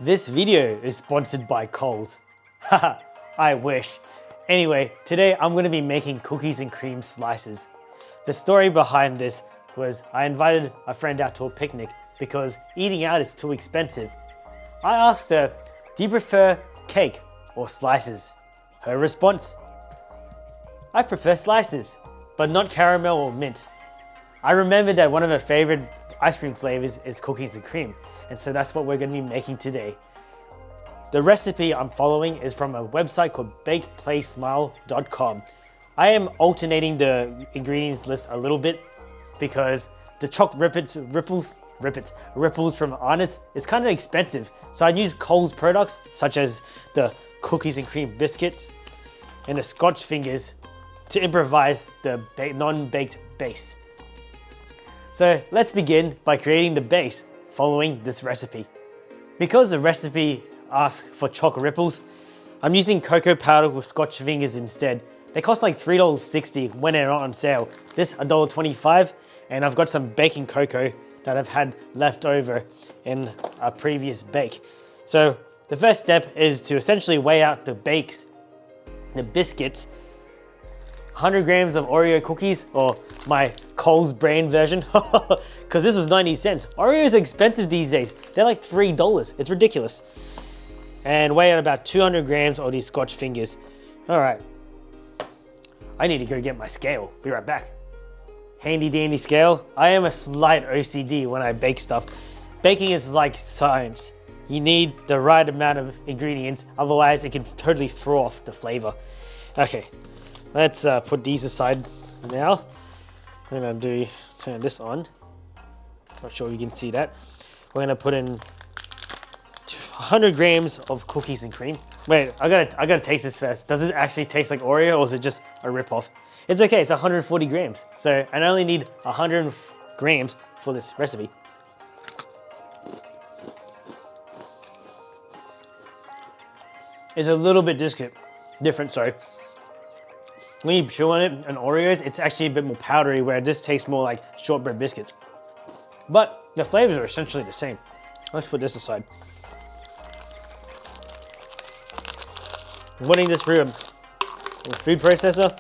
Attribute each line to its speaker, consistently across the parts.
Speaker 1: This video is sponsored by Coles. Haha, I wish. Anyway, today I'm going to be making cookies and cream slices. The story behind this was I invited a friend out to a picnic because eating out is too expensive. I asked her, do you prefer cake or slices? Her response, I prefer slices, but not caramel or mint. I remembered that one of her favorite ice cream flavors is cookies and cream, and so that's what we're going to be making today. The recipe I'm following is from a website called bakeplaysmile.com. I am alternating the ingredients list a little bit because the chocolate ripples from Arnott's is kind of expensive. So I use Coles products such as the cookies and cream biscuits and the Scotch fingers to improvise the non-baked base. So let's begin by creating the base following this recipe. Because the recipe asks for chocolate ripples, I'm using cocoa powder with Scotch fingers instead. They cost like $3.60 when they're not on sale. This $1.25, and I've got some baking cocoa that I've had left over in a previous bake. So the first step is to essentially weigh out the biscuits, 100 grams of Oreo cookies, or my Coles brand version, because this was 90 cents. Oreos are expensive these days. They're like $3. It's ridiculous. And weigh out about 200 grams of these Scotch fingers. All right. I need to go get my scale. Be right back. Handy dandy scale. I am a slight OCD when I bake stuff. Baking is like science. You need the right amount of ingredients, otherwise it can totally throw off the flavor. Okay. Let's put these aside now. I'm gonna turn this on. Not sure you can see that. We're gonna put in 100 grams of cookies and cream. Wait, I gotta taste this first. Does it actually taste like Oreo, or is it just a rip-off? It's okay, it's 140 grams. So I only need 100 grams for this recipe. It's a little bit different, sorry. When you chew on it, an Oreos, it's actually a bit more powdery, where this tastes more like shortbread biscuits. But the flavors are essentially the same. Let's put this aside. I'm putting this through a food processor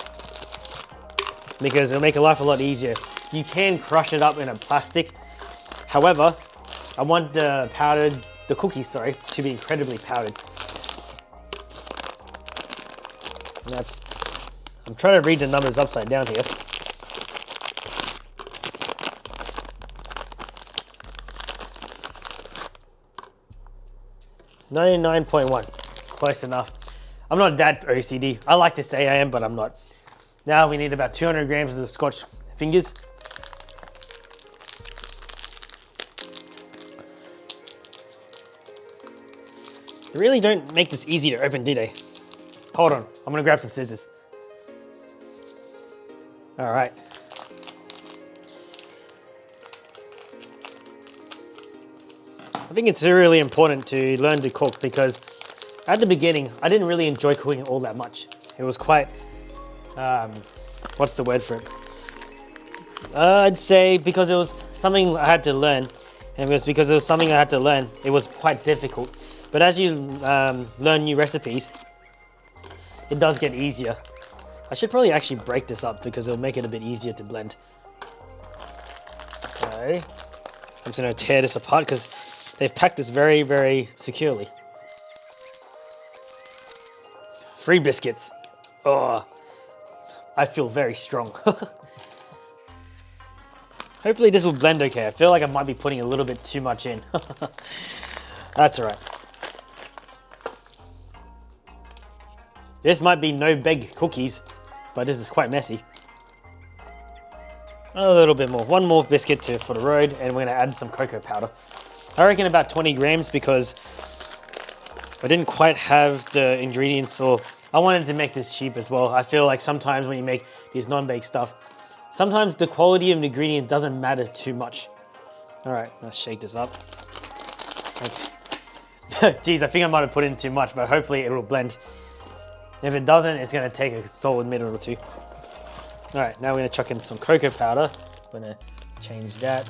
Speaker 1: because it'll make life a lot easier. You can crush it up in a plastic. However, I want the cookies, to be incredibly powdered. And I'm trying to read the numbers upside down here. $99.1, close enough. I'm not that OCD. I like to say I am, but I'm not. Now we need about 200 grams of the Scotch fingers. They really don't make this easy to open, do they? Hold on, I'm gonna grab some scissors. All right. I think it's really important to learn to cook because at the beginning, I didn't really enjoy cooking all that much. It was quite, what's the word for it? I'd say because it was something I had to learn, and because it was something I had to learn, it was quite difficult. But as you learn new recipes, it does get easier. I should probably actually break this up because it'll make it a bit easier to blend. Okay. I'm just gonna tear this apart because they've packed this very, very securely. Free biscuits. Oh, I feel very strong. Hopefully this will blend okay. I feel like I might be putting a little bit too much in. That's all right. This might be no big cookies, but this is quite messy. A little bit more. One more biscuit for the road, and we're gonna add some cocoa powder. I reckon about 20 grams because I didn't quite have the ingredients, or I wanted to make this cheap as well. I feel like sometimes when you make these non-baked stuff, sometimes the quality of the ingredient doesn't matter too much. All right, let's shake this up. Geez, I think I might have put in too much, but hopefully it will blend. If it doesn't, it's gonna take a solid minute or two. All right, now we're gonna chuck in some cocoa powder. I'm gonna change that.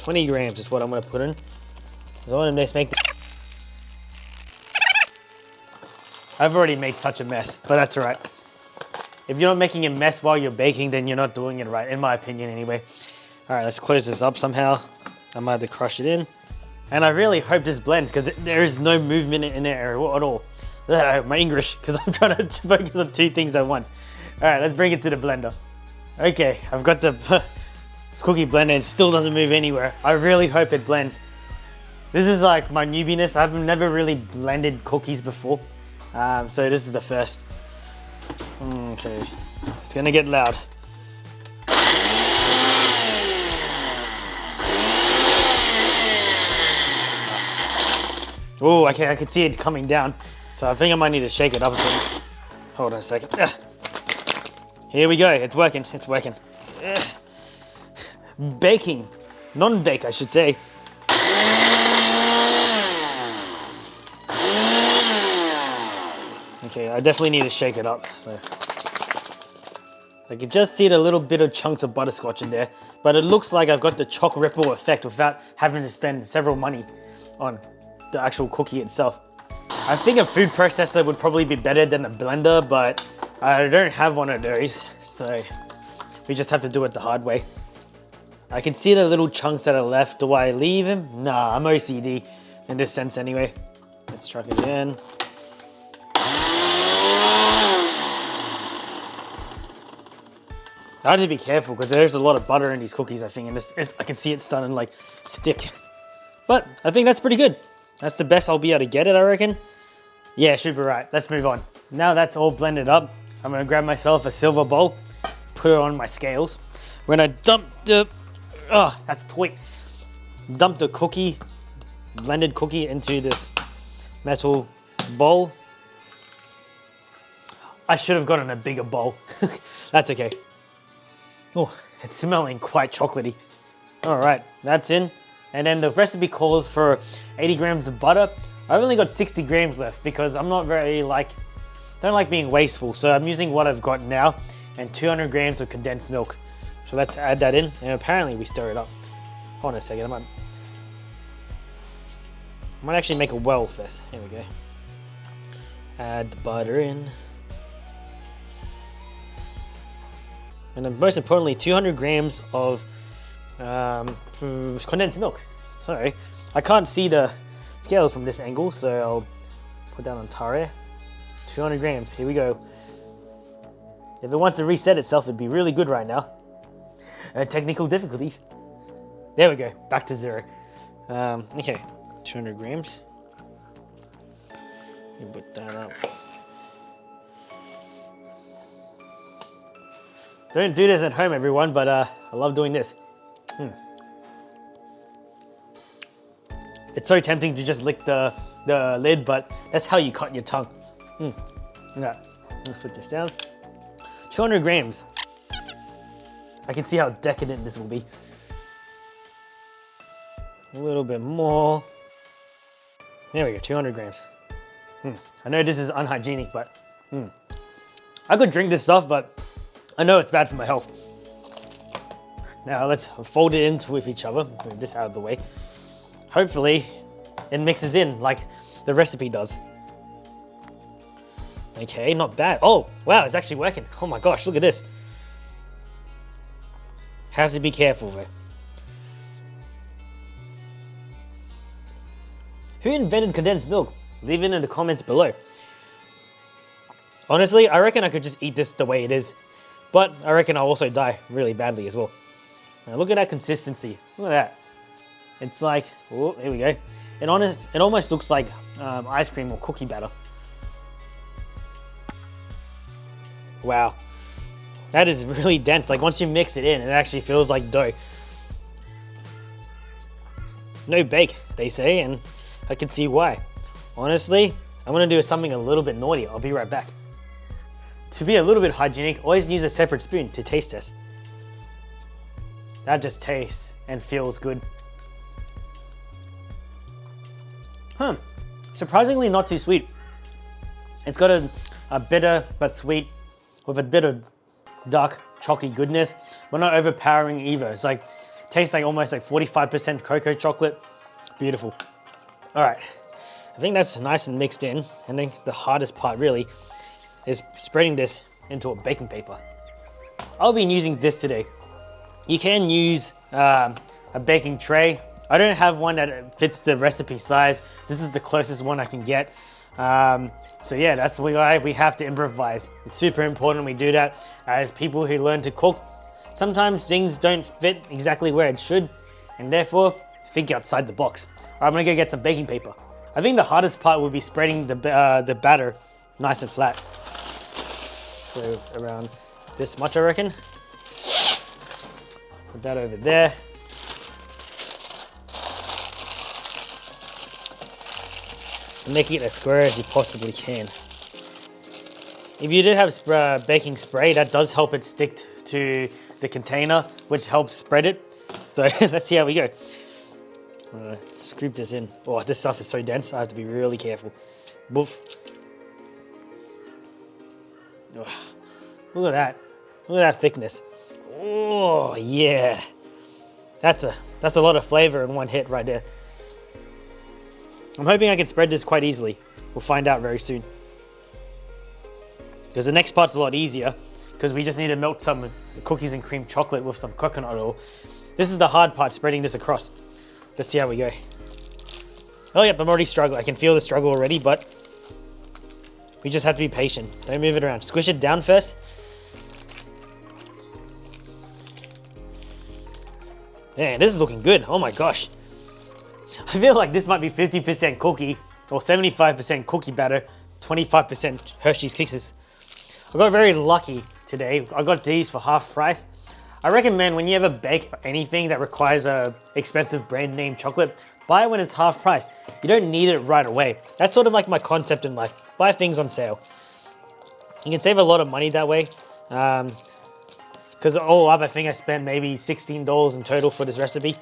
Speaker 1: 20 grams is what I'm gonna put in. I want to make. I've already made such a mess, but that's all right. If you're not making a mess while you're baking, then you're not doing it right, in my opinion anyway. All right, let's close this up somehow. I might have to crush it in. And I really hope this blends because there is no movement in there at all. My English, because I'm trying to focus on two things at once. All right, let's bring it to the blender. Okay, I've got the cookie blender and it still doesn't move anywhere. I really hope it blends. This is like my newbiness. I've never really blended cookies before. So this is the first. Okay, it's gonna get loud. Oh, okay, I can see it coming down. So I think I might need to shake it up a bit. Hold on a second. Here we go, it's working, it's working. Baking, non-bake I should say. Okay, I definitely need to shake it up. So I can just see the little bit of chunks of butterscotch in there, but it looks like I've got the chalk ripple effect without having to spend several money on the actual cookie itself. I think a food processor would probably be better than a blender, but I don't have one of those, so we just have to do it the hard way. I can see the little chunks that are left. Do I leave them? Nah, I'm OCD in this sense anyway. Let's try it again. I have to be careful because there's a lot of butter in these cookies, I think, and I can see it starting to like stick. But I think that's pretty good. That's the best I'll be able to get it, I reckon. Yeah, should be right. Let's move on. Now that's all blended up, I'm gonna grab myself a silver bowl, put it on my scales. We're gonna dump the, that's tweet. Dump the cookie, blended cookie into this metal bowl. I should have gotten a bigger bowl. That's okay. Oh, it's smelling quite chocolatey. All right, that's in. And then the recipe calls for 80 grams of butter. I've only got 60 grams left because I'm not very don't like being wasteful. So I'm using what I've got now and 200 grams of condensed milk. So let's add that in. And apparently we stir it up. Hold on a second, I might actually make a well first. Here we go. Add the butter in. And then most importantly, 200 grams of condensed milk. Sorry, I can't see the scales from this angle, so I'll put that on Tare. 200 grams, here we go. If it wants to reset itself, it'd be really good right now. Technical difficulties. There we go, back to 0. Okay, 200 grams. Let me put that up. Don't do this at home, everyone, but I love doing this. It's so tempting to just lick the lid, but that's how you cut your tongue. Yeah. Let's put this down. 200 grams. I can see how decadent this will be. A little bit more. There we go, 200 grams. I know this is unhygienic, but I could drink this stuff, but I know it's bad for my health. Now let's fold it into with each other. Move this out of the way. Hopefully it mixes in like the recipe does. Okay, not bad. Oh, wow, it's actually working. Oh my gosh, look at this. Have to be careful though. Who invented condensed milk? Leave it in the comments below. Honestly, I reckon I could just eat this the way it is. But I reckon I'll also die really badly as well. Now look at that consistency. Look at that. It's like, oh, here we go. It almost looks like ice cream or cookie batter. Wow. That is really dense. Like once you mix it in, it actually feels like dough. No bake, they say, and I can see why. Honestly, I'm gonna do something a little bit naughty. I'll be right back. To be a little bit hygienic, always use a separate spoon to taste test. That just tastes and feels good. Surprisingly not too sweet. It's got a bitter but sweet with a bit of dark chalky goodness, but not overpowering either. It's like Tastes like almost like 45% cocoa chocolate. Beautiful. All right, I think that's nice and mixed in. And then the hardest part really is spreading this into a baking paper. I'll be using this today. You can use a baking tray. I don't have one that fits the recipe size. This is the closest one I can get. So yeah, that's why we have to improvise. It's super important we do that as people who learn to cook. Sometimes things don't fit exactly where it should, and therefore think outside the box. I'm gonna go get some baking paper. I think the hardest part will be spreading the batter nice and flat. So around this much, I reckon. Put that over there. And make it as square as you possibly can. If you did have baking spray, that does help it stick to the container, which helps spread it. So let's see how we go. Scoop this in. Oh, this stuff is so dense, I have to be really careful. Boof. Oh, look at that. Look at that thickness. Oh, yeah. That's a lot of flavor in one hit right there. I'm hoping I can spread this quite easily. We'll find out very soon. Because the next part's a lot easier, because we just need to melt some cookies and cream chocolate with some coconut oil. This is the hard part, spreading this across. Let's see how we go. Oh yep, I'm already struggling. I can feel the struggle already, but we just have to be patient. Don't move it around. Squish it down first. Man, this is looking good. Oh my gosh. I feel like this might be 50% cookie or 75% cookie batter, 25% Hershey's Kisses. I got very lucky today. I got these for half price. I recommend when you ever bake anything that requires a expensive brand name chocolate, buy it when it's half price. You don't need it right away. That's sort of like my concept in life. Buy things on sale. You can save a lot of money that way. Because all up, I think I spent maybe $16 in total for this recipe.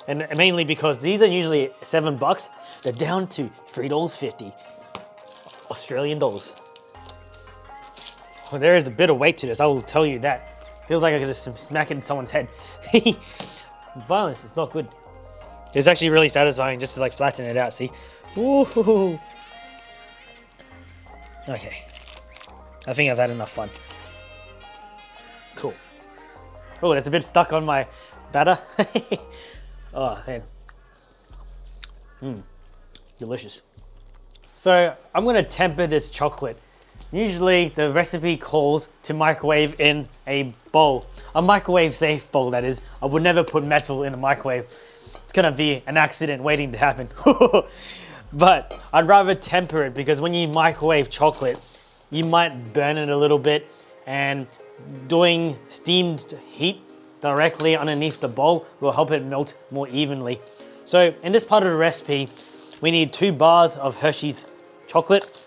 Speaker 1: And mainly because these are usually $7. They're down to $3.50 Australian dollars. Well, there is a bit of weight to this, I will tell you that. Feels like I could just smack it in someone's head. Violence is not good. It's actually really satisfying just to like flatten it out, see? Woohoo! Okay. I think I've had enough fun. Cool. Oh, that's a bit stuck on my batter. Oh, man. Delicious. So I'm gonna temper this chocolate. Usually the recipe calls to microwave in a bowl. A microwave safe bowl, that is. I would never put metal in a microwave. It's gonna be an accident waiting to happen. But I'd rather temper it because when you microwave chocolate, you might burn it a little bit, and doing steamed heat directly underneath the bowl will help it melt more evenly. So in this part of the recipe, we need 2 bars of Hershey's chocolate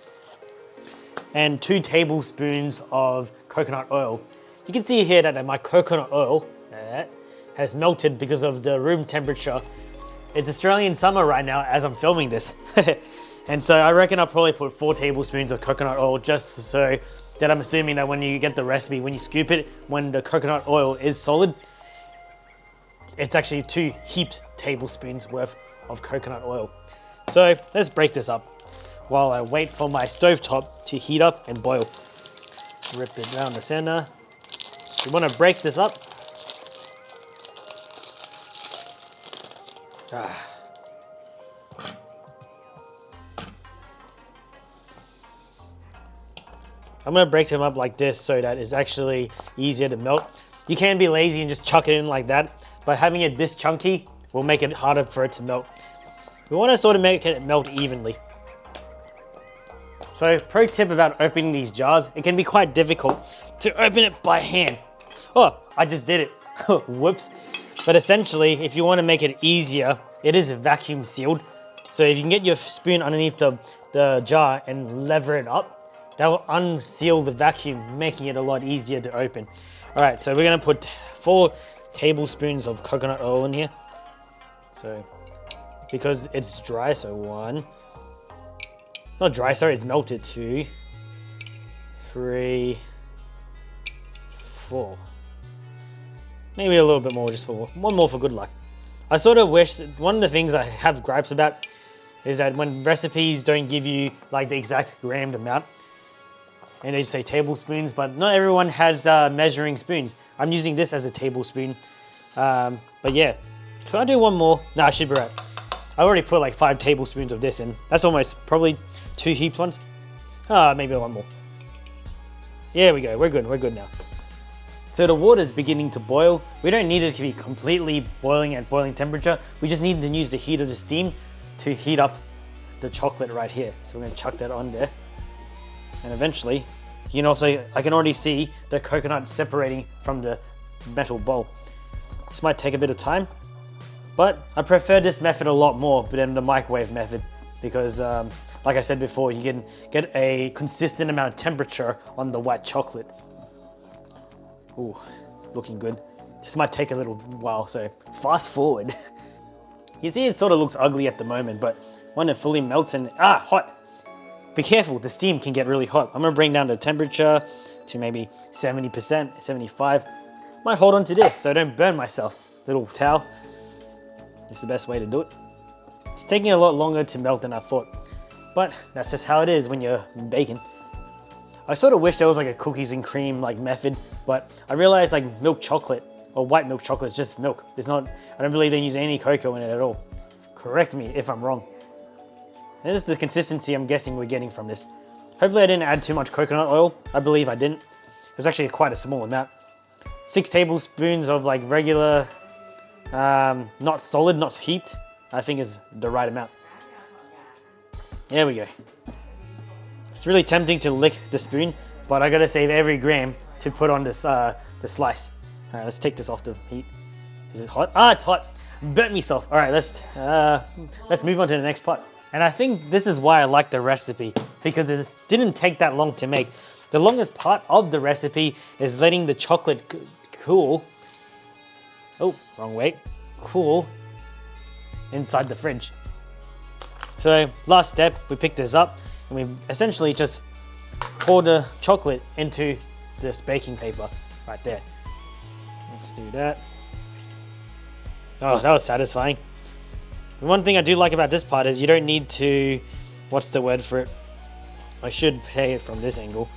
Speaker 1: and 2 tablespoons of coconut oil. You can see here that my coconut oil has melted because of the room temperature. It's Australian summer right now as I'm filming this. And so I reckon I'll probably put 4 tablespoons of coconut oil just so that I'm assuming that when you get the recipe, when you scoop it, when the coconut oil is solid, it's actually 2 heaped tablespoons worth of coconut oil. So let's break this up while I wait for my stovetop to heat up and boil. Rip it down the center. We want to break this up. I'm going to break them up like this so that it's actually easier to melt. You can be lazy and just chuck it in like that, but having it this chunky will make it harder for it to melt. We want to sort of make it melt evenly. So, pro tip about opening these jars, it can be quite difficult to open it by hand. Oh, I just did it. Whoops. But essentially, if you want to make it easier, it is vacuum sealed. So if you can get your spoon underneath the jar and lever it up, that will unseal the vacuum, making it a lot easier to open. All right, so we're gonna put 4 tablespoons of coconut oil in here. So, because it's dry, so 1. Not dry, sorry, it's melted. 2, 3, 4. Maybe a little bit more, just for one more for good luck. I sort of wish, one of the things I have gripes about is that when recipes don't give you like the exact grammed amount, and they say tablespoons, but not everyone has measuring spoons. I'm using this as a tablespoon, but yeah. Can I do one more? No, I should be right. I already put like 5 tablespoons of this in. That's almost probably 2 heaped ones. Maybe one more. Yeah, we go. We're good now. So the water's beginning to boil. We don't need it to be completely boiling at boiling temperature. We just need to use the heat of the steam to heat up the chocolate right here. So we're gonna chuck that on there. And eventually, you can also, I can already see the coconut separating from the metal bowl. This might take a bit of time, but I prefer this method a lot more than the microwave method because like I said before, you can get a consistent amount of temperature on the white chocolate. Ooh, looking good. This might take a little while, so fast forward. You can see it sort of looks ugly at the moment, but when it fully melts and, hot. Be careful, the steam can get really hot. I'm gonna bring down the temperature to maybe 70%, 75. Might hold on to this so I don't burn myself. Little towel. It's the best way to do it. It's taking a lot longer to melt than I thought, but that's just how it is when you're baking. I sort of wish there was like a cookies and cream like method, but I realized like milk chocolate or white milk chocolate is just milk. It's not, I don't believe they use any cocoa in it at all. Correct me if I'm wrong. This is the consistency I'm guessing we're getting from this. Hopefully I didn't add too much coconut oil. I believe I didn't. It was actually quite a small amount. 6 tablespoons of like regular, not solid, not heaped, I think is the right amount. There we go. It's really tempting to lick the spoon, but I gotta save every gram to put on this the slice. All right, let's take this off the heat. Is it hot? It's hot. Burnt myself. All right, let's move on to the next part. And I think this is why I like the recipe, because it didn't take that long to make. The longest part of the recipe is letting the chocolate cool. Oh, wrong way. Cool inside the fridge. So last step, we pick this up and we essentially just pour the chocolate into this baking paper right there. Let's do that. Oh, that was satisfying. The one thing I do like about this part is you don't need to, what's the word for it? I should pay it from this angle.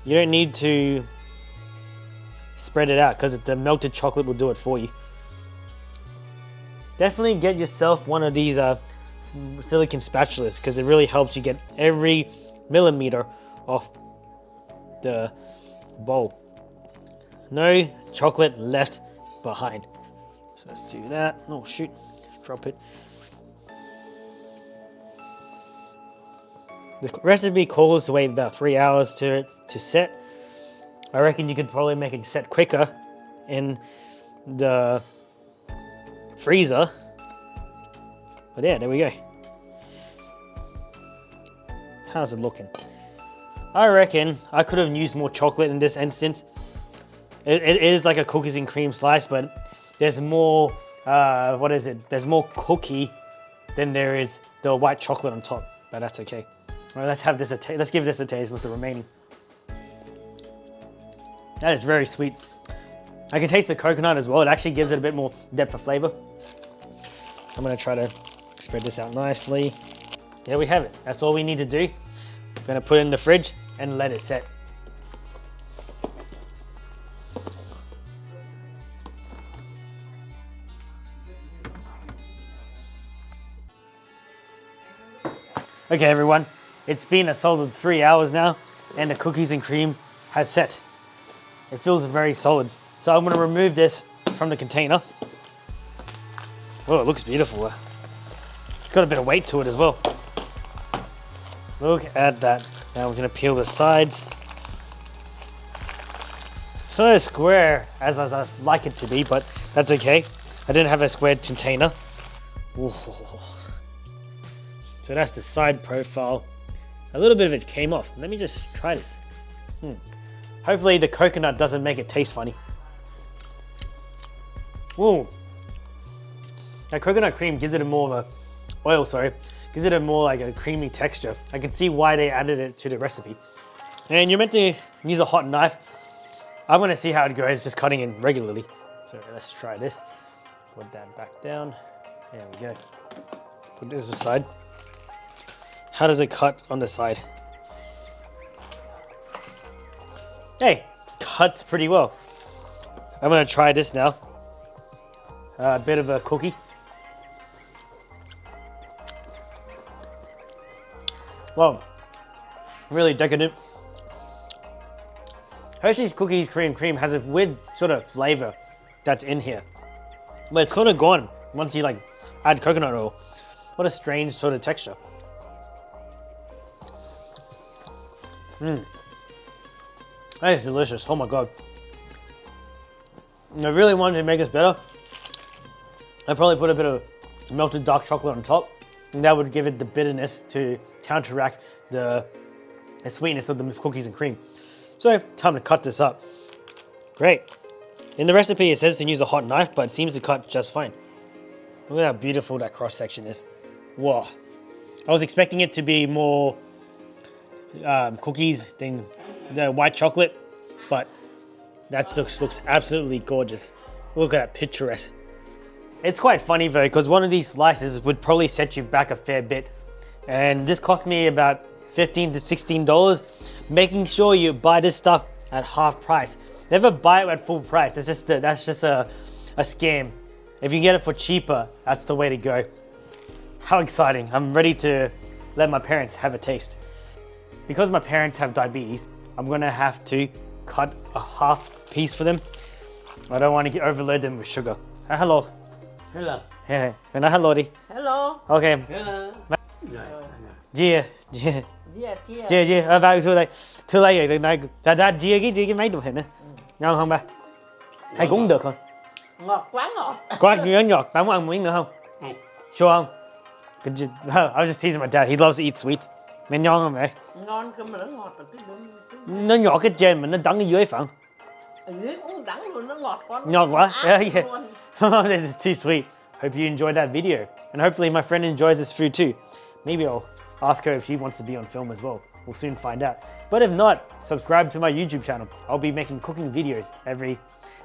Speaker 1: You don't need to spread it out because the melted chocolate will do it for you. Definitely get yourself one of these silicone spatulas because it really helps you get every millimeter off the bowl. No chocolate left behind. So let's do that. Oh shoot, drop it. The recipe calls to wait about 3 hours to set. I reckon you could probably make it set quicker in the freezer. But yeah, there we go. How's it looking? I reckon I could have used more chocolate in this instance. It is like a cookies and cream slice, but there's more, There's more cookie than there is the white chocolate on top, but that's okay. All right, let's have this let's give this a taste with the remaining. That is very sweet. I can taste the coconut as well. It actually gives it a bit more depth of flavor. I'm gonna try to spread this out nicely. There we have it. That's all we need to do. I'm gonna put it in the fridge and let it set. Okay everyone, it's been a solid 3 hours now and the cookies and cream has set. It feels very solid. So I'm gonna remove this from the container. Oh, it looks beautiful. It's got a bit of weight to it as well. Look at that. Now I'm just gonna peel the sides. It's not as square as I'd like it to be, but that's okay. I didn't have a squared container. Ooh. So that's the side profile. A little bit of it came off. Let me just try this. Hopefully the coconut doesn't make it taste funny. Ooh. That coconut cream gives it a more of a, oil, sorry, gives it a more like a creamy texture. I can see why they added it to the recipe. And you're meant to use a hot knife. I'm gonna see how it goes, just cutting it regularly. So let's try this. Put that back down. There we go. Put this aside. How does it cut on the side? Hey, cuts pretty well. I'm gonna try this now. A bit of a cookie. Well, really decadent. Hershey's Cookies Cream has a weird sort of flavor that's in here. But it's kind of gone once you like add coconut oil. What a strange sort of texture. That is delicious, oh my God. I really wanted to make this better. I probably put a bit of melted dark chocolate on top, and that would give it the bitterness to counteract the sweetness of the cookies and cream. So, time to cut this up. Great. In the recipe, it says to use a hot knife, but it seems to cut just fine. Look at how beautiful that cross section is. Whoa. I was expecting it to be more cookies than the white chocolate, but that looks absolutely gorgeous. Look at that, picturesque. It's quite funny though, because one of these slices would probably set you back a fair bit. And this cost me about $15 to $16, making sure you buy this stuff at half price. Never buy it at full price. That's just a scam. If you get it for cheaper, that's the way to go. How exciting. I'm ready to let my parents have a taste. Because my parents have diabetes, I'm gonna have to cut a half piece for them. I don't want to overload them with sugar. Hello.
Speaker 2: Hello.
Speaker 1: Yeah, hello đi.
Speaker 2: Hello.
Speaker 1: Okay.
Speaker 2: Hello.
Speaker 1: Chia.
Speaker 2: Yeah, yeah.
Speaker 1: Chia. Ba thưa đây rồi này, đã chia cái mấy đồ hình nữa. Ngon không ba? Hay cũng được không?
Speaker 2: Ngọt quá ngọt.
Speaker 1: Quá ngọt. Ba muốn ăn miếng nữa không? Sure không? I was just teasing my dad. He loves to eat sweet. Mày ngon không vậy?
Speaker 2: Ngon cơ mà nó ngọt là cái đúng.
Speaker 1: Nó nhỏ cái trên mà nó đắng ở dưới phải không?
Speaker 2: Ở dưới cũng đắng luôn, nó ngọt quá.
Speaker 1: Ngọt quá. Yeah.
Speaker 2: Luôn.
Speaker 1: This is too sweet. Hope you enjoyed that video. And hopefully my friend enjoys this food too. Maybe I'll ask her if she wants to be on film as well. We'll soon find out. But if not, subscribe to my YouTube channel. I'll be making cooking videos every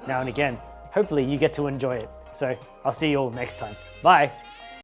Speaker 1: now and again. Hopefully you get to enjoy it. So I'll see you all next time. Bye.